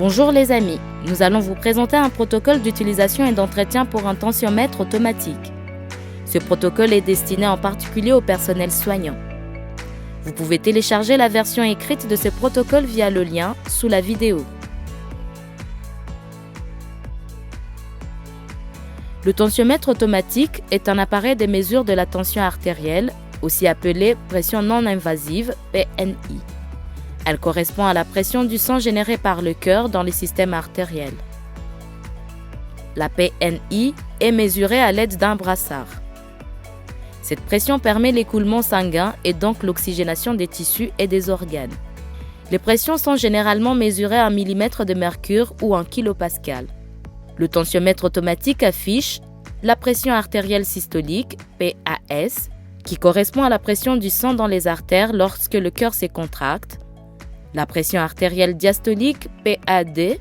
Bonjour les amis, nous allons vous présenter un protocole d'utilisation et d'entretien pour un tensiomètre automatique. Ce protocole est destiné en particulier au personnel soignant. Vous pouvez télécharger la version écrite de ce protocole via le lien sous la vidéo. Le tensiomètre automatique est un appareil de mesure de la tension artérielle, aussi appelée pression non invasive, PNI. Elle correspond à la pression du sang générée par le cœur dans le système artériel. La PNI est mesurée à l'aide d'un brassard. Cette pression permet l'écoulement sanguin et donc l'oxygénation des tissus et des organes. Les pressions sont généralement mesurées en millimètres de mercure ou en kilopascal. Le tensiomètre automatique affiche la pression artérielle systolique, PAS, qui correspond à la pression du sang dans les artères lorsque le cœur se contracte, la pression artérielle diastolique, PAD,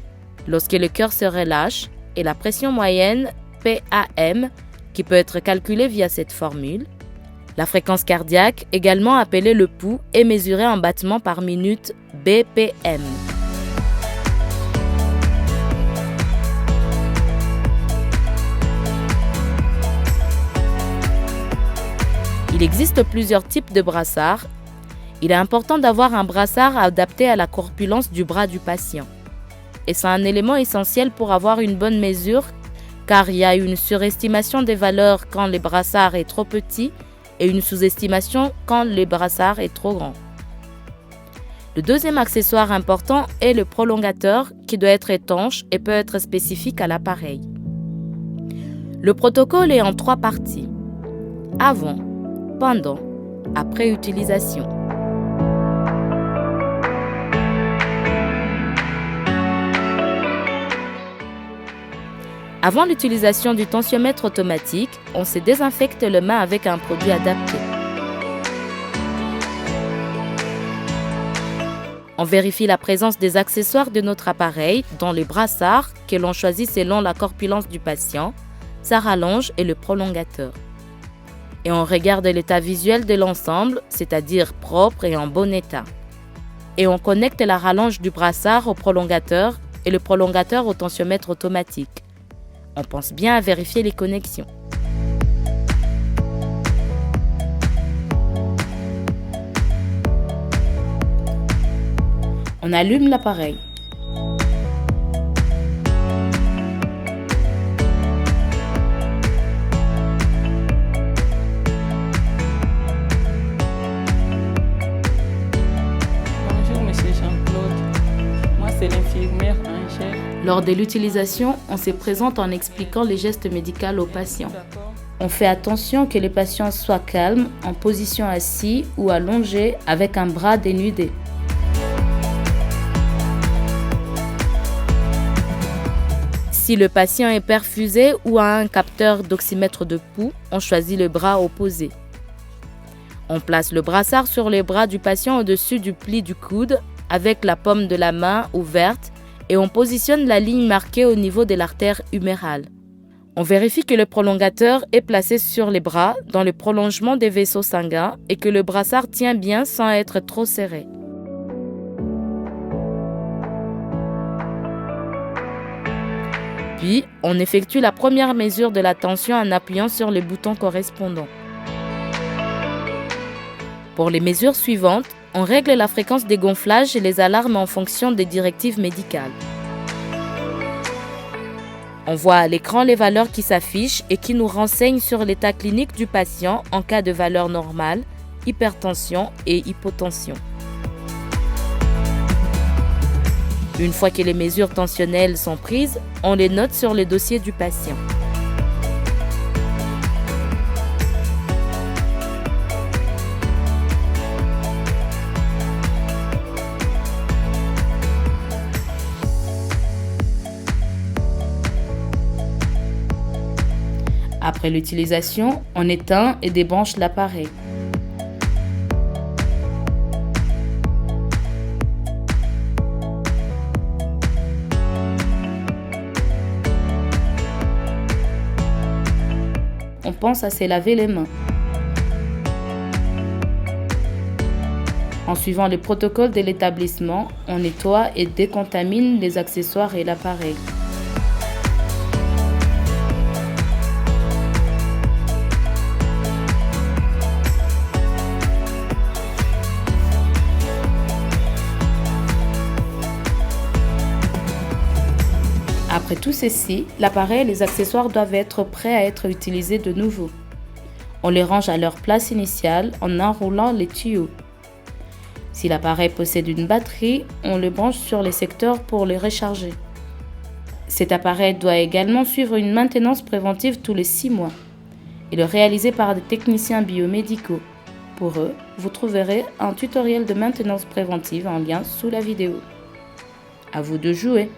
lorsque le cœur se relâche, et la pression moyenne, PAM, qui peut être calculée via cette formule. La fréquence cardiaque, également appelée le pouls, est mesurée en battements par minute, BPM. Il existe plusieurs types de brassards. Il est important d'avoir un brassard adapté à la corpulence du bras du patient. Et c'est un élément essentiel pour avoir une bonne mesure, car il y a une surestimation des valeurs quand le brassard est trop petit et une sous-estimation quand le brassard est trop grand. Le deuxième accessoire important est le prolongateur qui doit être étanche et peut être spécifique à l'appareil. Le protocole est en 3 parties. Avant, pendant, après utilisation. Avant l'utilisation du tensiomètre automatique, on se désinfecte les mains avec un produit adapté. On vérifie la présence des accessoires de notre appareil, dont les brassards que l'on choisit selon la corpulence du patient, sa rallonge et le prolongateur. Et on regarde l'état visuel de l'ensemble, c'est-à-dire propre et en bon état. Et on connecte la rallonge du brassard au prolongateur et le prolongateur au tensiomètre automatique. On pense bien à vérifier les connexions. On allume l'appareil. Bonjour, monsieur Jean-Claude. Moi, c'est l'infirmière Angèle. Lors de l'utilisation, on se présente en expliquant les gestes médicaux aux patients. On fait attention que les patients soient calmes, en position assise ou allongée avec un bras dénudé. Si le patient est perfusé ou a un capteur d'oxymètre de pouls, on choisit le bras opposé. On place le brassard sur les bras du patient au-dessus du pli du coude avec la paume de la main ouverte et on positionne la ligne marquée au niveau de l'artère humérale. On vérifie que le prolongateur est placé sur les bras dans le prolongement des vaisseaux sanguins et que le brassard tient bien sans être trop serré. Puis, on effectue la première mesure de la tension en appuyant sur les boutons correspondants. Pour les mesures suivantes, on règle la fréquence des gonflages et les alarmes en fonction des directives médicales. On voit à l'écran les valeurs qui s'affichent et qui nous renseignent sur l'état clinique du patient en cas de valeur normale, hypertension et hypotension. Une fois que les mesures tensionnelles sont prises, on les note sur le dossier du patient. Après l'utilisation, on éteint et débranche l'appareil. On pense à se laver les mains. En suivant les protocoles de l'établissement, on nettoie et décontamine les accessoires et l'appareil. Après tout ceci, l'appareil et les accessoires doivent être prêts à être utilisés de nouveau. On les range à leur place initiale en enroulant les tuyaux. Si l'appareil possède une batterie, on le branche sur les secteurs pour le recharger. Cet appareil doit également suivre une maintenance préventive tous les 6 mois. Il est réalisé par des techniciens biomédicaux. Pour eux, vous trouverez un tutoriel de maintenance préventive en lien sous la vidéo. À vous de jouer!